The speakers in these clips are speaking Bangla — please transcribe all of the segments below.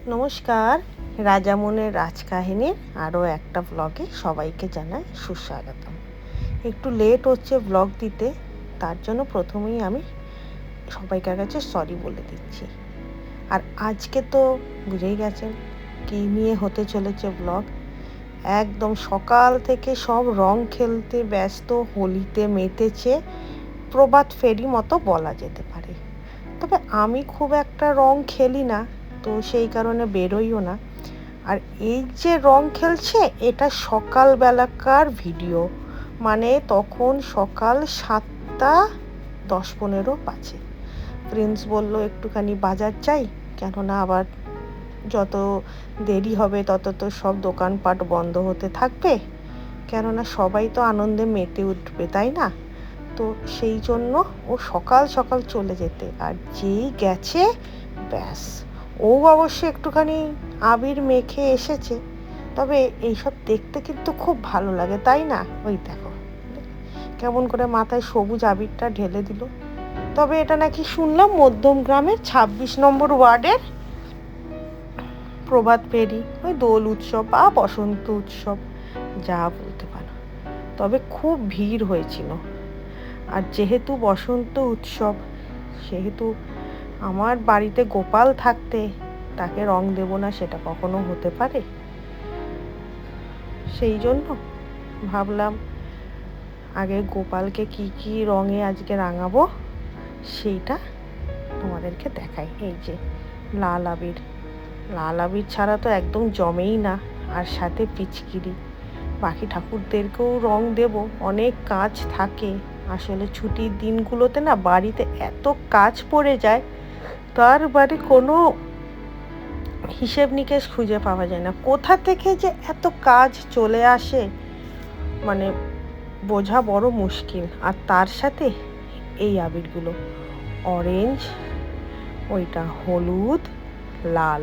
নমস্কার, রাজামনের রাজকাহিনীর আরও একটা ব্লগে সবাইকে জানাই সুস্বাগতম। একটু লেট হচ্ছে ব্লগ দিতে, তার জন্য প্রথমেই আমি সবাইকার কাছে সরি বলে দিচ্ছি। আর আজকে তো বুঝেই গেছেন কী নিয়ে হতে চলেছে ব্লগ। একদম সকাল থেকে সব রং খেলতে ব্যস্ত, হোলিতে মেতেছে, প্রভাত ফেরি মতো বলা যেতে পারে। তবে আমি খুব একটা রং খেলি না, তো সেই কারণে বেরোইও না। আর এই যে রং খেলছে, এটা সকালবেলাকার ভিডিও, মানে তখন সকাল 7:10-15 বাজে। প্রিন্স বলল একটুখানি বাজার চাই, কেননা আবার যত দেরি হবে তত তো সব দোকানপাট বন্ধ হতে থাকবে, কেননা সবাই তো আনন্দে মেতে উঠবে, তাই না? তো সেই জন্য ও সকাল সকাল চলে যেতে, আর যেই গেছে ব্যাস, ও অবশ্য একটুখানি আবির মেখে এসেছে। তবে এইসব দেখতে কিন্তু খুব ভালো লাগে, তাই না? ওই দেখো কেমন করে মাথায় সবুজ আবিরটা ঢেলে দিল। তবে এটা নাকি শুনলাম মধ্যম গ্রামের 26 নম্বর ওয়ার্ডের প্রভাত ফেরি, ওই দোল উৎসব বা বসন্ত উৎসব যা বলতে পারো। তবে খুব ভিড় হয়েছিল। আর যেহেতু বসন্ত উৎসব, সেহেতু আমার বাড়িতে গোপাল থাকতে তাকে রং দেব না সেটা কখনো হতে পারে? সেই জন্য ভাবলাম আগে গোপালকে কি কি রঙে আজকে রাঙাবো সেইটা তোমাদেরকে দেখাই। এই যে লাল আবির, লাল আবির ছাড়া তো একদম জমেই না, আর সাথে পিচকিরি। বাকি ঠাকুরদেরকেও রং দেব, অনেক কাজ থাকে। আসলে ছুটির দিনগুলোতে না বাড়িতে এত কাজ পড়ে যায়, তার বাড়ি কোনো হিসেব নিকেশ খুঁজে পাওয়া যায় না। কোথা থেকে যে এত কাজ চলে আসে মানে বোঝা বড় মুশকিল। আর তার সাথে এই আবিরগুলো অরেঞ্জ, ওইটা হলুদ, লাল,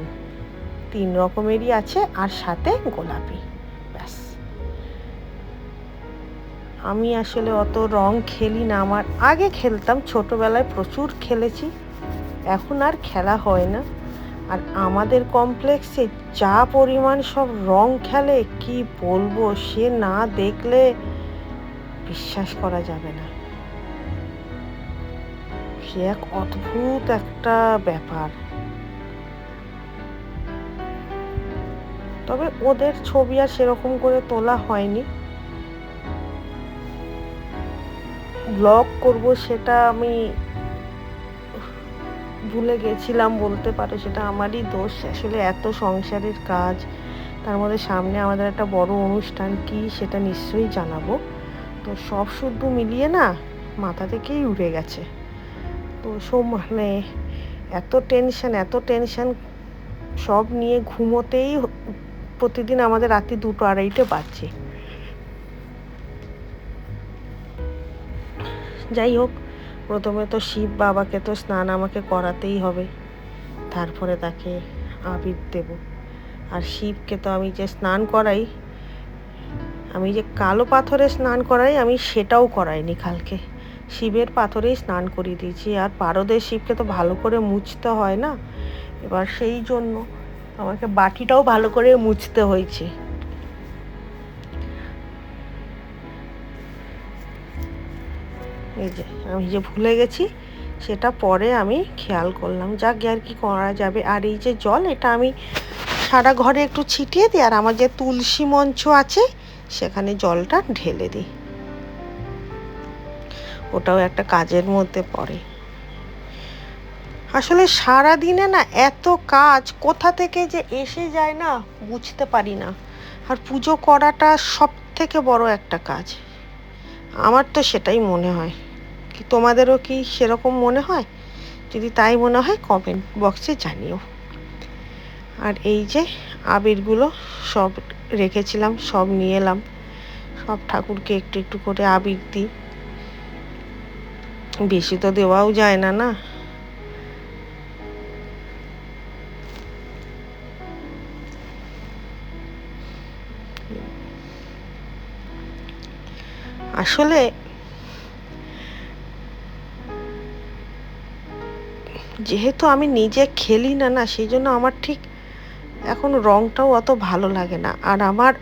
3 রকমেরই আছে, আর সাথে গোলাপি। ব্যাস, আমি আসলে অত রং খেলি না। আমার আগে খেলতাম, ছোটবেলায় প্রচুর খেলেছি, এখন আর খেলা হয় না। আর আমাদের কমপ্লেক্সে যা পরিমাণ সব রং খেলে কি বলবো, সে না দেখলে বিশ্বাস করা যাবে না। সে এক অদ্ভুত একটা ব্যাপার। তবে ওদের ছবি আর সেরকম করে তোলা হয়নি। ব্লগ করব সেটা আমি ভুলে গেছিলাম বলতে পারো, সেটা আমারই দোষ। আসলে এত সংসারের কাজ, তার মধ্যে সামনে আমাদের একটা বড় অনুষ্ঠান, কি সেটা নিশ্চয়ই জানাবো। তো সব শুদ্ধ মিলিয়ে না মাথা থেকেই উড়ে গেছে। তো সব মানে এত টেনশন সব নিয়ে ঘুমোতেই প্রতিদিন আমাদের রাত্রি 2-2:30 বাজছে। যাই হোক, প্রথমে তো শিব বাবাকে তো স্নান আমাকে করাতেই হবে, তারপরে তাকে আবির দেব। আর শিবকে তো আমি যে স্নান করাই, আমি যে কালো পাথরে স্নান করাই, আমি সেটাও করাইনি কালকে। শিবের পাথরেই স্নান করিয়ে দিয়েছি। আর পারদের শিবকে তো ভালো করে মুছতে হয় না, এবার সেই জন্য আমাকে বাটিটাও ভালো করে মুছতে হয়েছে। এই যে আমি যে ভুলে গেছি, সেটা পরে আমি খেয়াল করলাম, যাক আর কি করা যাবে। আর এই যে জল, এটা আমি সারা ঘরে একটু ছিটিয়ে দিই, আর আমার যে তুলসী মঞ্চ আছে সেখানে জলটা ঢেলে দিই, ওটাও একটা কাজের মধ্যে পড়ে। আসলে সারা দিনে না এত কাজ কোথা থেকে যে এসে যায় না বুঝতে পারি না। আর পুজো করাটা সব থেকে বড় একটা কাজ, আমার তো সেটাই মনে হয়। কি তোমাদেরও কি সেরকম মনে হয়? যদি তাই মনে হয় কমেন্ট বক্সে জানিও। আর এই যে আবিরগুলো সব রেখেছিলাম, সব নিয়ে এলাম, সব ঠাকুরকে একটু একটু করে আবির দিই। বেশি তো দেওয়াও যায় না না। আসলে যেহেতু আমি নিজে খেলি না, সেই জন্য আমার ঠিক এখন রংটাও অত ভালো লাগে না। আর আমার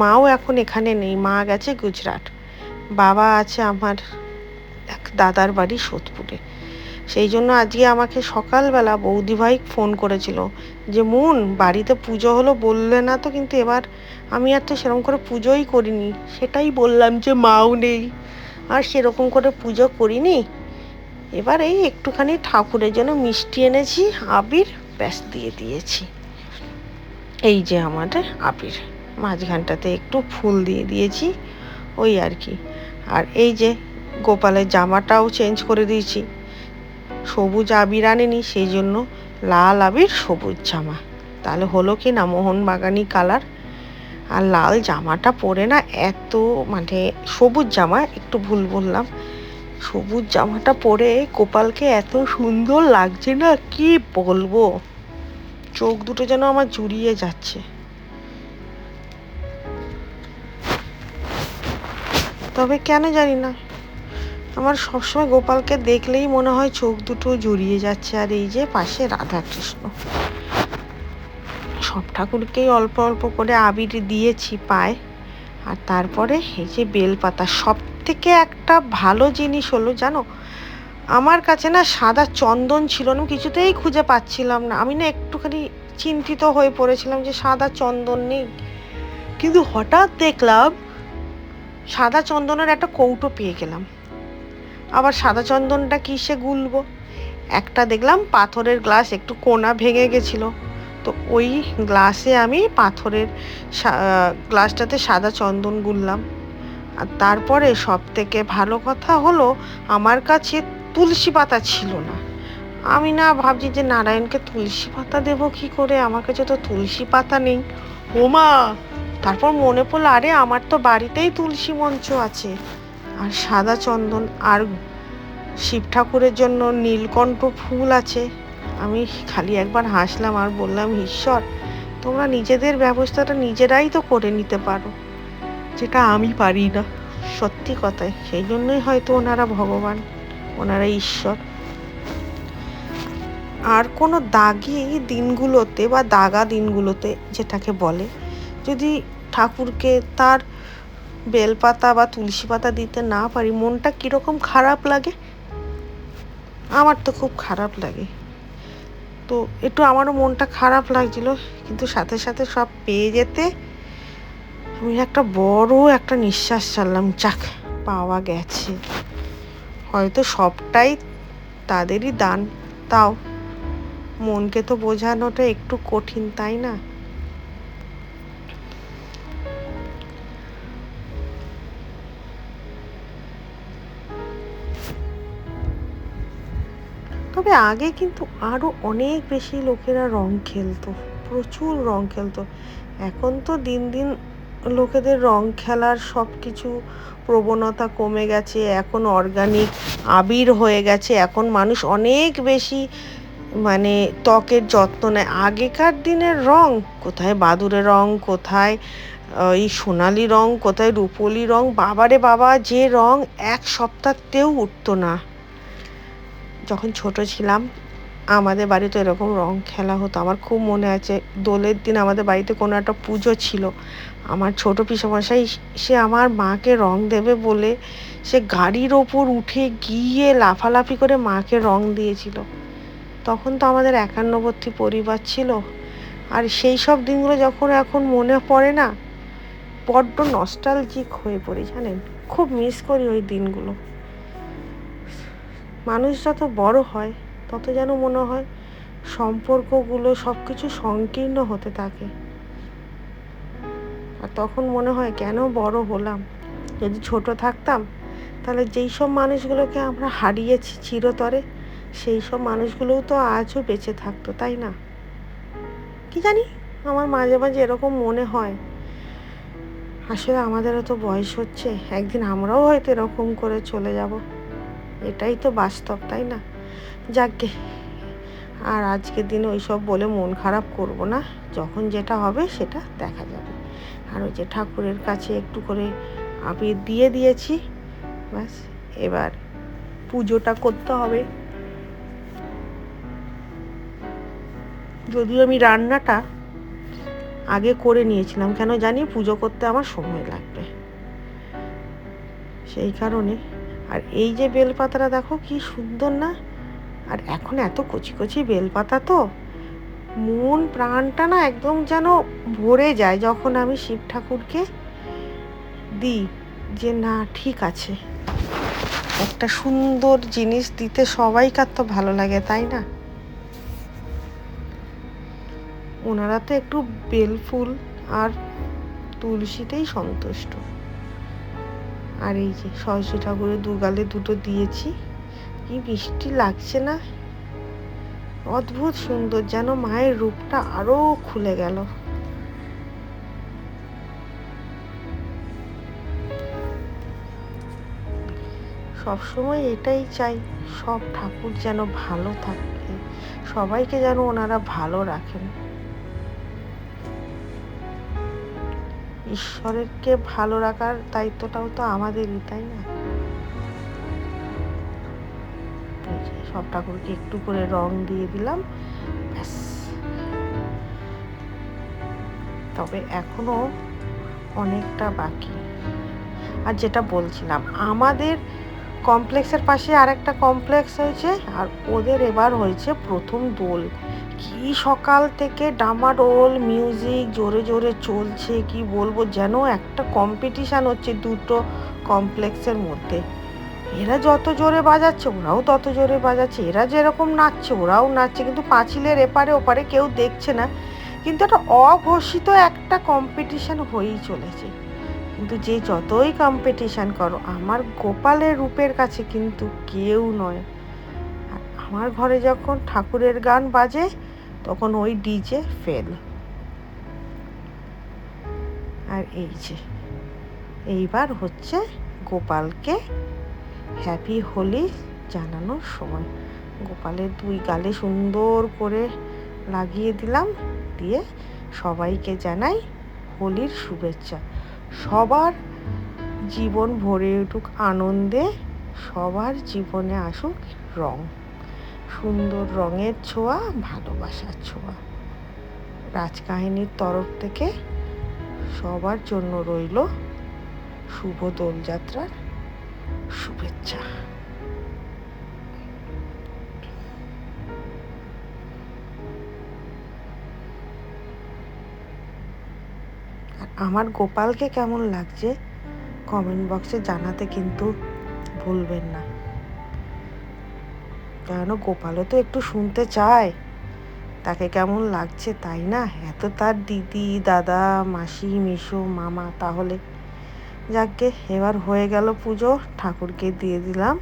মাও এখন এখানে নেই, মা গেছে গুজরাট, বাবা আছে আমার এক দাদার বাড়ি সোদপুরে। সেই জন্য আজকে আমাকে সকালবেলা বৌদিভাই ফোন করেছিল যে মুন বাড়িতে পুজো হলো বললে না তো, কিন্তু এবার আমি আর তো সেরকম করে পুজোই করিনি। সেটাই বললাম যে মাও নেই আর সেরকম করে পুজো করিনি। এবার এই একটুখানি ঠাকুরের জন্য মিষ্টি এনেছি, আবির ব্যাস দিয়ে দিয়েছি। এই যে আমাদের আবির, মাঝখানটাতে একটু ফুল দিয়ে দিয়েছি, ওই আর কি। আর এই যে গোপালের জামাটাও চেঞ্জ করে দিয়েছি, সবুজ আবির আনেনি সেই জন্য লাল আবির সবুজ জামা, তাহলে হলো কি না মোহনবাগানি কালার। আর লাল জামাটা পরে না এত মানে সবুজ জামা, একটু ভুল বললাম, সবুজ জামাটা পরে গোপালকে এত সুন্দর লাগছে না কি বলবো, চোখ দুটো যেন আমার জুড়িয়ে যাচ্ছে। তবে কেন জানি না আমার সবসময় গোপালকে দেখলেই মনে হয় চোখ দুটো জুড়িয়ে যাচ্ছে। আর এই যে পাশে রাধা কৃষ্ণ, সব ঠাকুরকেই অল্প অল্প করে আবির দিয়েছি পায়ে। আর তারপরে এই যে বেলপাতা, সব থেকে একটা ভালো জিনিস হলো জানো, আমার কাছে না সাদা চন্দন ছিল না, কিছুতেই খুঁজে পাচ্ছিলাম না। আমি না একটুখানি চিন্তিত হয়ে পড়েছিলাম যে সাদা চন্দন নেই, কিন্তু হঠাৎ দেখলাম সাদা চন্দনের একটা কৌটো পেয়ে গেলাম। আবার সাদা চন্দনটা কিসে গুলবো, একটা দেখলাম পাথরের গ্লাস, একটু কোনা ভেঙে গেছিলো, তো ওই গ্লাসে আমি পাথরের গ্লাসটাতে সাদা চন্দন গুললাম। আর তারপরে সব থেকে ভালো কথা হলো আমার কাছে তুলসী পাতা ছিল না। আমি না ভাবছি যে নারায়ণকে তুলসী পাতা দেবো কি করে, আমার কাছে তো তুলসী পাতা নেই। ওমা, তারপর মনে পড়লো আরে আমার তো বাড়িতেই তুলসী মঞ্চ আছে, আর সাদা চন্দন, আর শিব ঠাকুরের জন্য নীলকণ্ঠ ফুল আছে। আমি খালি একবার হাসলাম আর বললাম ঈশ্বর তোমরা নিজেদের ব্যবস্থাটা নিজেরাই তো করে নিতে পারো, যেটা আমি পারি না। সত্যি কথাই, সেই জন্যই হয়তো ওনারা ভগবান, ওনারা ঈশ্বর। আর কোনো দাগি দিনগুলোতে বা দাগা দিনগুলোতে যেটাকে বলে, যদি ঠাকুরকে তার বেলপাতা বা তুলসী পাতা দিতে না পারি, মনটা কীরকম খারাপ লাগে। আমার তো খুব খারাপ লাগে, তো একটু আমারও মনটা খারাপ লাগছিল, কিন্তু সাথে সাথে সব পেয়ে যেতে আমি একটা বড় একটা নিঃশ্বাস ছাড়লাম, যাক পাওয়া গেছে। হয়তো সবটাই তাদেরই দান, তাও মনকে তো বোঝানোটা একটু কঠিন, তাই না? তবে আগে কিন্তু আরো অনেক বেশি লোকেরা রং খেলতো, প্রচুর রং খেলতো। এখন তো দিন দিন লোকেদের রং খেলার সব কিছু প্রবণতা কমে গেছে, এখন অর্গানিক আবির হয়ে গেছে, এখন মানুষ অনেক বেশি মানে ত্বকের যত্ন নেয়। আগেকার দিনের রং কোথায় বাদুড়ে রং, কোথায় এই সোনালি রং, কোথায় রূপোলি রং, বাবারে বাবা যে রং এক সপ্তাহতেও উঠতো না। যখন ছোট ছিলাম আমাদের বাড়িতে এরকম রং খেলা হতো, আমার খুব মনে আছে। দোলের দিন আমাদের বাড়িতে কোনো একটা পুজো ছিল, আমার ছোট পিসেমশাই সে আমার মাকে রং দেবে বলে সে গাড়ির ওপর উঠে গিয়ে লাফালাফি করে মাকে রং দিয়েছিল। তখন তো আমাদের একান্নবর্তী পরিবার ছিল। আর সেই সব দিনগুলো যখন এখন মনে পড়ে না, বড্ড নস্টালজিক হয়ে পড়ি জানেন, খুব মিস করি ওই দিনগুলো। মানুষ যত বড় হয় তত যেন মনে হয় সম্পর্কগুলো সব কিছু সংকীর্ণ হতে থাকে। আর তখন মনে হয় কেন বড় হলাম, যদি ছোট থাকতাম তাহলে যেই সব মানুষগুলোকে আমরা হারিয়েছি চিরতরে, সেই সব মানুষগুলোও তো আজও বেঁচে থাকতো, তাই না? কি জানি, আমার মাঝে মাঝে এরকম মনে হয় আসলে আমাদেরও তো বয়স হচ্ছে, একদিন আমরাও হয়তো এরকম করে চলে যাব, এটাই তো বাস্তব, তাই না? যাকগে, আর আজকের দিনে ওইসব বলে মন খারাপ করব না, যখন যেটা হবে সেটা দেখা যাবে। আর ওই যে ঠাকুরের কাছে একটু করে আবির দিয়ে দিয়েছি, ব্যাস এবার পুজোটা করতে হবে। যদিও আমি রান্নাটা আগে করে নিয়েছিলাম, কেন জানি পুজো করতে আমার সময় লাগবে, সেই কারণে। আর এই যে বেলপাতাটা দেখো কি সুন্দর না, আর এখন এত কচি কচি বেলপাতা, তো মন প্রাণটা না একদম যেন ভরে যায় যখন আমি শিব ঠাকুরকে দিই, যে না ঠিক আছে, একটা সুন্দর জিনিস দিতে সবাইকার তো ভালো লাগে, তাই না? ওনারা তো একটু বেলফুল আর তুলসীতেই সন্তুষ্ট। আর এই যে সরস্বতী ঠাকুরের দুগালে দুটো দিয়েছি, কি মিষ্টি লাগছে না, অদ্ভুত সুন্দর, যেন মায়ের রূপটা আরো খুলে গেল। সবসময় এটাই চাই, সব ঠাকুর যেন ভালো থাকে, সবাইকে যেন ওনারা ভালো রাখেন। ঈশ্বরকে ভালো রাখার দায়িত্বটাও তো আমাদেরই, তাই না? সব ঠাকুরকে একটু করে রং দিয়ে দিলাম, ব্যাস। তবে এখনো অনেকটা বাকি। আর যেটা বলছিলাম, আমাদের কমপ্লেক্সের পাশে আরেকটা কমপ্লেক্স হয়েছে, আর ওদের এবার হয়েছে প্রথম দোল। কি সকাল থেকে ডামাডোল মিউজিক জোরে জোরে চলছে, কি বলবো, যেন একটা কম্পিটিশান হচ্ছে দুটো কমপ্লেক্সের মধ্যে। এরা যত জোরে বাজাচ্ছে ওরাও তত জোরে বাজাচ্ছে, এরা যেরকম নাচছে ওরাও নাচছে, কিন্তু পাঁচিলের এপারে ওপারে কেউ দেখছে না, কিন্তু একটা অঘোষিত একটা কম্পিটিশান হয়েই চলেছে। কিন্তু যে যতই কম্পিটিশান করো, আমার গোপালের রূপের কাছে কিন্তু কেউ নয়। আর আমার ঘরে যখন ঠাকুরের গান বাজে তখন ওই ডিজে ফেল। আর এই যে এইবার হচ্ছে গোপালকে হ্যাপি হোলি জানানোর সময়। গোপালের দুই গালে সুন্দর করে লাগিয়ে দিলাম, দিয়ে সবাইকে জানাই হোলির শুভেচ্ছা। সবার জীবন ভরে উঠুক আনন্দে, সবার জীবনে আসুক রং, সুন্দর রঙের ছোঁয়া, ভালোবাসার ছোঁয়া। রাজকাহিনীর তরফ থেকে সবার জন্য রইল শুভ দোলযাত্রার শুভেচ্ছা। আমার গোপালকে কেমন লাগছে কমেন্ট বক্সে জানাতে কিন্তু ভুলবেন না, কেন গোপালও তো একটু শুনতে চায় তাকে কেমন লাগছে, তাই না? এত তার দিদি দাদা মাসি মেসো মামা, তাহলে যাকে এবার হয়ে গেল পুজো, ঠাকুরকে দিয়ে দিলাম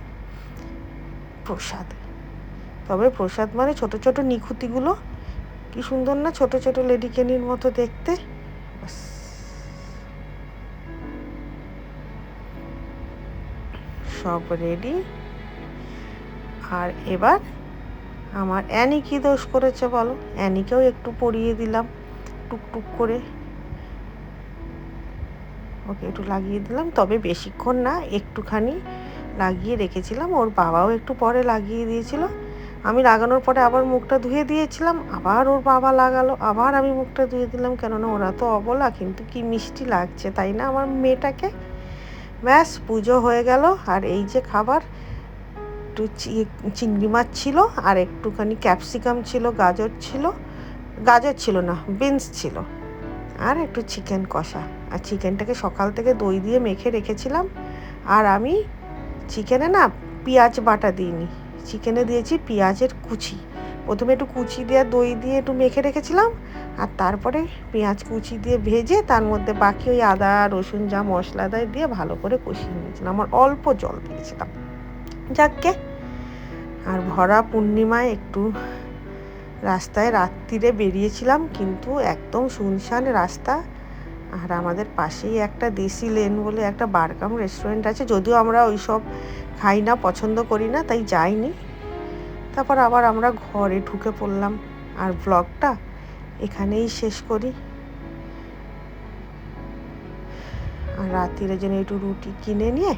প্রসাদ। তবে প্রসাদ মানে ছোট ছোট নিখুতিগুলো কি সুন্দর না, ছোট ছোট লেডিকেনির মতো দেখতে। সব রেডি। আর এবার আমার অ্যানি কি দোষ করেছে বলো, অ্যানিকেও একটু পরিয়ে দিলাম টুকটুক করে, ওকে একটু লাগিয়ে দিলাম, তবে বেশিক্ষণ না, একটুখানি লাগিয়ে রেখেছিলাম, ওর বাবাও একটু পরে লাগিয়ে দিয়েছিল। আমি লাগানোর পরে আবার মুখটা ধুয়ে দিয়েছিলাম, আবার ওর বাবা লাগালো, আবার আমি মুখটা ধুয়ে দিলাম, কেননা ওরা তো অবলা, কিন্তু কি মিষ্টি লাগছে, তাই না আমার মেয়েটাকে। ব্যাস পুজো হয়ে গেল। আর এই যে খাবার, একটু চিংড়ি মাছ ছিল, আর একটুখানি ক্যাপসিকাম ছিল, গাজর ছিল না, বিনস ছিল, আর একটু চিকেন কষা। আর চিকেনটাকে সকাল থেকে দই দিয়ে মেখে রেখেছিলাম, আর আমি চিকেনে না পেঁয়াজ বাটা দিইনি, চিকেনে দিয়েছি পেঁয়াজের কুচি। প্রথমে একটু কুচি দিয়ে দই দিয়ে একটু মেখে রেখেছিলাম, আর তারপরে পেঁয়াজ কুচি দিয়ে ভেজে তার মধ্যে বাকি ওই আদা রসুন যা মশলা দেয় দিয়ে ভালো করে কষিয়ে নিয়েছিলাম, আমার অল্প জল দিয়েছিলাম যাকে। আর ভরা পূর্ণিমায় একটু রাস্তায় রাত্রিরে বেরিয়েছিলাম, কিন্তু একদম শুনশান রাস্তা। আর আমাদের পাশেই একটা দেশি লেন বলে একটা বারকাম রেস্টুরেন্ট আছে, যদিও আমরা ওই সব খাই না, পছন্দ করি না, তাই যাইনি। তারপর আবার আমরা ঘরে ঢুকে পড়লাম। আর ব্লগটা এখানেই শেষ করি। আর রাত্রিরে যেন একটু রুটি কিনে নিয়ে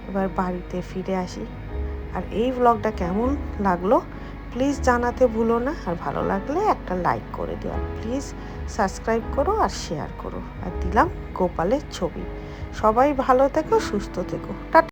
এবার বাড়িতে ফিরে আসি। আর এই ব্লগটা কেমন লাগলো প্লিজ জানাতে ভুলো না। আর ভালো লাগলে একটা লাইক করে দিও, আর প্লিজ সাবস্ক্রাইব করো আর শেয়ার করো। আর দিলাম গোপালের ছবি। সবাই ভালো থেকো, সুস্থ থেকো। টাটা।